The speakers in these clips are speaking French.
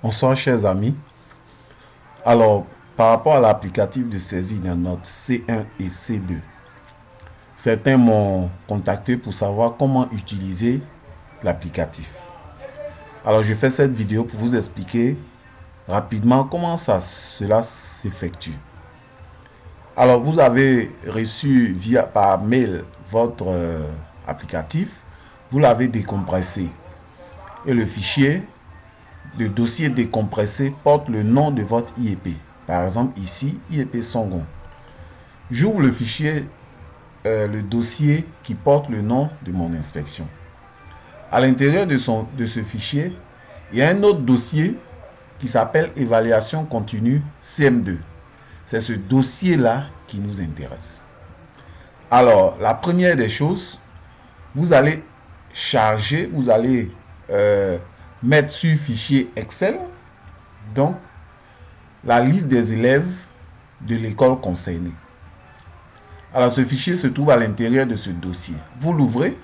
Bonsoir chers amis. Alors, par rapport à l'applicatif de saisie des notes C1 et C2, certains m'ont contacté pour savoir comment utiliser l'applicatif. Alors, je fais cette vidéo pour vous expliquer rapidement comment cela s'effectue. Alors, vous avez reçu par mail votre applicatif, vous l'avez décompressé et le dossier décompressé porte le nom de votre IEP. Par exemple, ici, IEP Songon. J'ouvre le fichier, le dossier qui porte le nom de mon inspection. À l'intérieur de ce fichier, il y a un autre dossier qui s'appelle Évaluation continue CM2. C'est ce dossier-là qui nous intéresse. Alors, la première des choses, vous allez charger, vous allez mettre sur fichier Excel, donc, la liste des élèves de l'école concernée. Alors, ce fichier se trouve à l'intérieur de ce dossier. Vous l'ouvrez.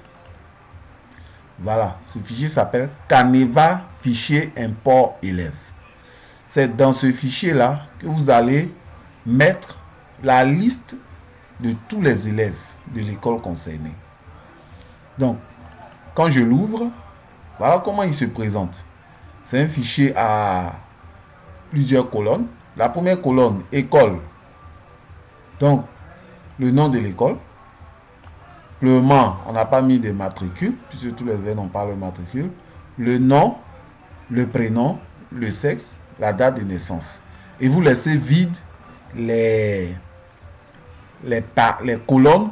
Voilà, ce fichier s'appelle Caneva fichier import élève. C'est dans ce fichier-là que vous allez mettre la liste de tous les élèves de l'école concernée. Donc, quand je l'ouvre, voilà comment il se présente. C'est un fichier à plusieurs colonnes. La première colonne, école. Donc, le nom de l'école. Pleurement, on n'a pas mis de matricule, puisque tous les élèves n'ont pas le matricule. Le nom, le prénom, le sexe, la date de naissance. Et vous laissez vide les colonnes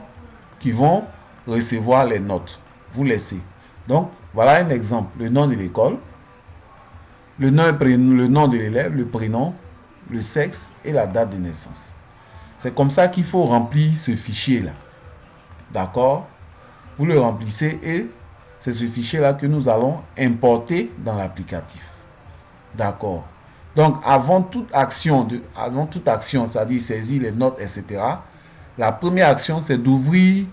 qui vont recevoir les notes. Vous laissez. Donc, voilà un exemple. Le nom de l'école, le nom de l'élève, le prénom, le sexe et la date de naissance. C'est comme ça qu'il faut remplir ce fichier-là. D'accord? Vous le remplissez et c'est ce fichier-là que nous allons importer dans l'applicatif. D'accord? Donc, avant toute action, c'est-à-dire saisir les notes, etc., la première action, c'est d'ouvrir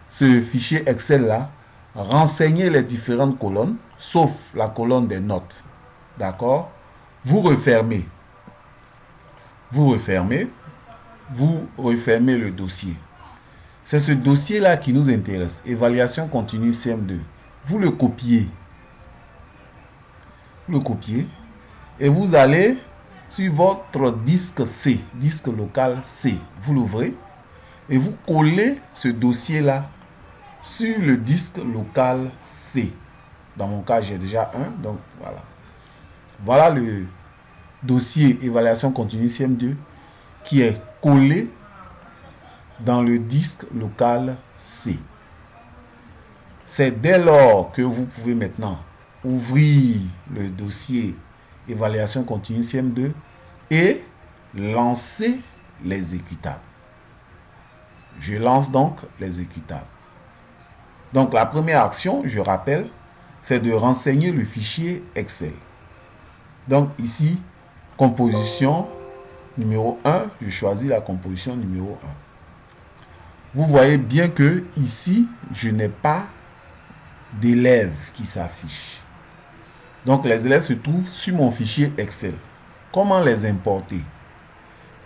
ce fichier Excel-là, renseigner les différentes colonnes, sauf la colonne des notes. D'accord? Vous refermez. Vous refermez le dossier. C'est ce dossier-là qui nous intéresse. Évaluation continue CM2. Vous le copiez. Et vous allez sur votre disque C, disque local C. Vous l'ouvrez et vous collez ce dossier-là sur le disque local C. Dans mon cas, j'ai déjà un, donc voilà. Voilà le dossier évaluation continue CM2 qui est collé dans le disque local C. C'est dès lors que vous pouvez maintenant ouvrir le dossier évaluation continue CM2 et lancer l'exécutable. Je lance donc l'exécutable. Donc la première action, je rappelle, c'est de renseigner le fichier Excel. Donc ici, composition numéro 1, je choisis la composition numéro 1. Vous voyez bien que ici, je n'ai pas d'élèves qui s'affichent. Donc les élèves se trouvent sur mon fichier Excel. Comment les importer?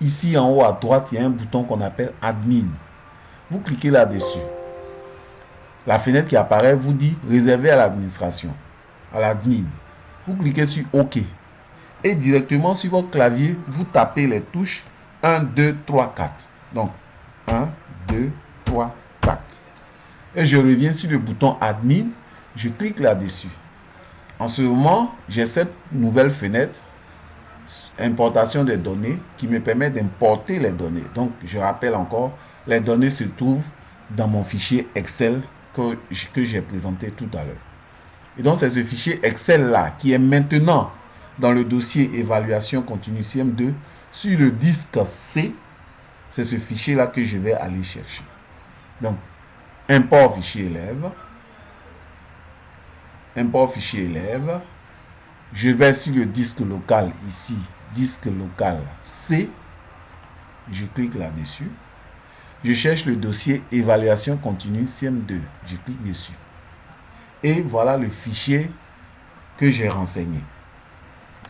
Ici en haut à droite, il y a un bouton qu'on appelle Admin. Vous cliquez là-dessus. La fenêtre qui apparaît vous dit réservé à l'administration, à l'admin. Vous cliquez sur OK. Et directement sur votre clavier, vous tapez les touches 1, 2, 3, 4. Donc 1, 2, 3, 4. Et je reviens sur le bouton Admin. Je clique là-dessus. En ce moment, j'ai cette nouvelle fenêtre importation des données qui me permet d'importer les données. Donc, je rappelle encore, les données se trouvent dans mon fichier Excel que j'ai présenté tout à l'heure. Et donc, c'est ce fichier Excel-là qui est maintenant dans le dossier évaluation continue CM2 sur le disque C. C'est ce fichier-là que je vais aller chercher. Donc, import fichier élève. Import fichier élève. Je vais sur le disque local ici, disque local C. Je clique là-dessus. Je cherche le dossier évaluation continue CM2. Je clique dessus. Et voilà le fichier que j'ai renseigné.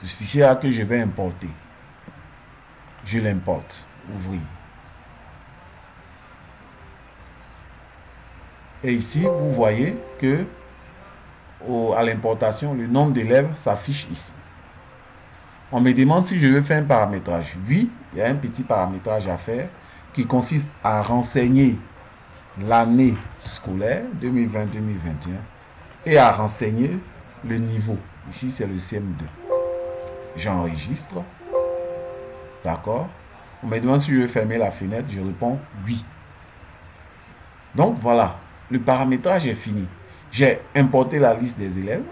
ce fichier-là que je vais importer. Je l'importe. Ouvrir. Et ici, vous voyez que à l'importation, le nombre d'élèves s'affiche ici. On me demande si je veux faire un paramétrage. Oui, il y a un petit paramétrage à faire qui consiste à renseigner l'année scolaire 2020-2021 et à renseigner le niveau. Ici, c'est le CM2. J'enregistre. D'accord. On me demande si je veux fermer la fenêtre. Je réponds oui. Donc, voilà. Le paramétrage est fini. J'ai importé la liste des élèves.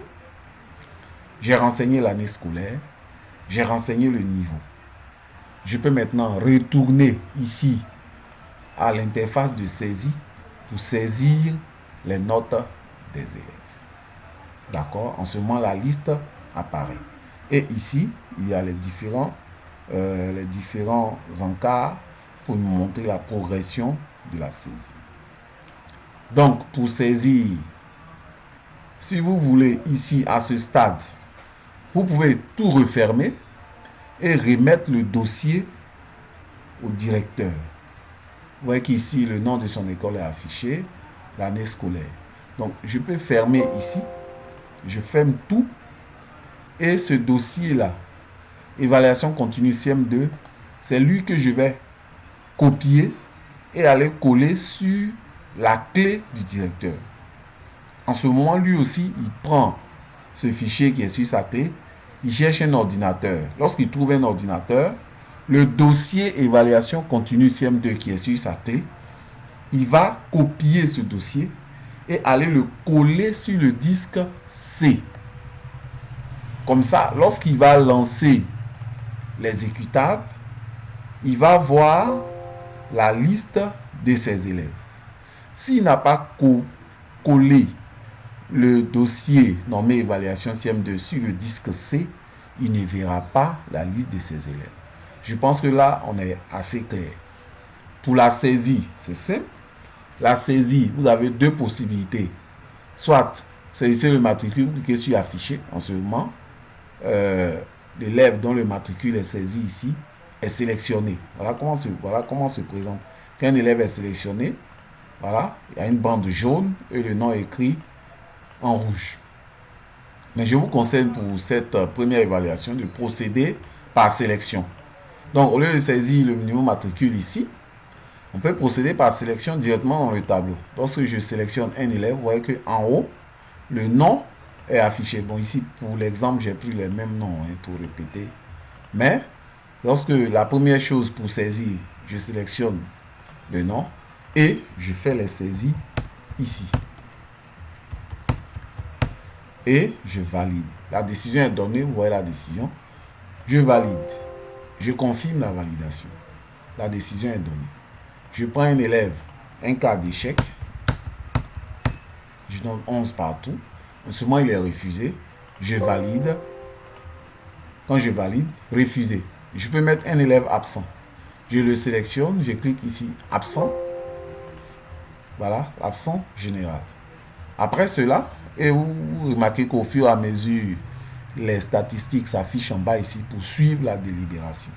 J'ai renseigné l'année scolaire. J'ai renseigné le niveau. Je peux maintenant retourner ici à l'interface de saisie pour saisir les notes des élèves. D'accord? En ce moment, la liste apparaît. Et ici, il y a les différents encarts pour nous montrer la progression de la saisie. Donc, pour saisir, si vous voulez ici, à ce stade, vous pouvez tout refermer et remettre le dossier au directeur. Vous voyez qu'ici, le nom de son école est affiché, l'année scolaire. Donc, je peux fermer ici. Je ferme tout. Et ce dossier-là, évaluation continue CM2, c'est lui que je vais copier et aller coller sur la clé du directeur. En ce moment, lui aussi, il prend ce fichier qui est sur sa clé, il cherche un ordinateur. Lorsqu'il trouve un ordinateur, le dossier évaluation continue CM2 qui est sur sa clé, il va copier ce dossier et aller le coller sur le disque C. Comme ça, lorsqu'il va lancer l'exécutable, il va voir la liste de ses élèves. S'il n'a pas collé le dossier nommé évaluation CM2 sur le disque C, il ne verra pas la liste de ses élèves. Je pense que là, on est assez clair. Pour la saisie, c'est simple. La saisie, vous avez deux possibilités. Soit, saisissez le matricule, vous cliquez sur afficher en ce moment. L'élève dont le matricule est saisi ici est sélectionné. Voilà comment se présente. Quand un élève est sélectionné, voilà, il y a une bande jaune et le nom est écrit en rouge. Mais je vous conseille pour cette première évaluation de procéder par sélection. Donc, au lieu de saisir le numéro matricule ici, on peut procéder par sélection directement dans le tableau. Lorsque je sélectionne un élève, vous voyez qu'en haut, le nom est affiché. Bon, ici, pour l'exemple, j'ai pris les mêmes noms pour répéter. Mais, lorsque la première chose pour saisir, je sélectionne le nom et je fais les saisies ici. Et je valide. La décision est donnée, vous voyez la décision. Je valide. Je confirme la validation. La décision est donnée. Je prends un élève, un cas d'échec. Je donne 11 partout. En ce moment, il est refusé. Je valide. Quand je valide, refusé. Je peux mettre un élève absent. Je le sélectionne. Je clique ici, absent. Voilà, absent général. Après cela, et vous remarquez qu'au fur et à mesure, les statistiques s'affichent en bas ici pour suivre la délibération.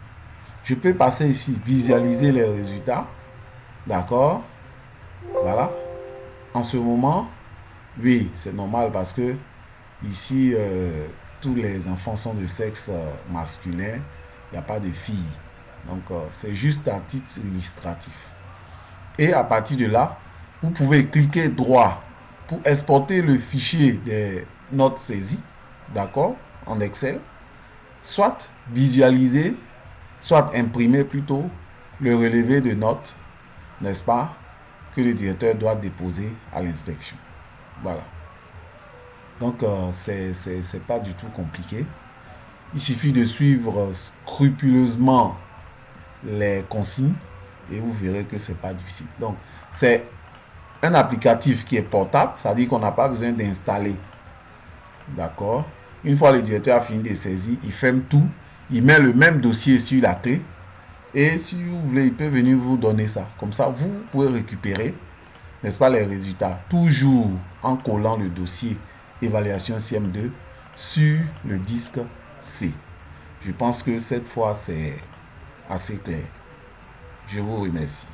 Je peux passer ici, visualiser les résultats. D'accord? Voilà. En ce moment, oui, c'est normal parce que ici, tous les enfants sont de sexe masculin. Il n'y a pas de filles. Donc, c'est juste à titre illustratif. Et à partir de là, vous pouvez cliquer droit pour exporter le fichier des notes saisies, d'accord, en Excel, soit visualiser, soit imprimer plutôt le relevé de notes, n'est-ce pas, que le directeur doit déposer à l'inspection. Voilà. Donc, c'est pas du tout compliqué. Il suffit de suivre scrupuleusement les consignes et vous verrez que c'est pas difficile. Donc, c'est un applicatif qui est portable, c'est-à-dire qu'on n'a pas besoin d'installer. D'accord? Une fois le directeur a fini de saisir, il ferme tout, il met le même dossier sur la clé et si vous voulez, il peut venir vous donner ça. Comme ça, vous pouvez récupérer, n'est-ce pas, les résultats, toujours en collant le dossier évaluation CM2 sur le disque C. Je pense que cette fois, c'est assez clair. Je vous remercie.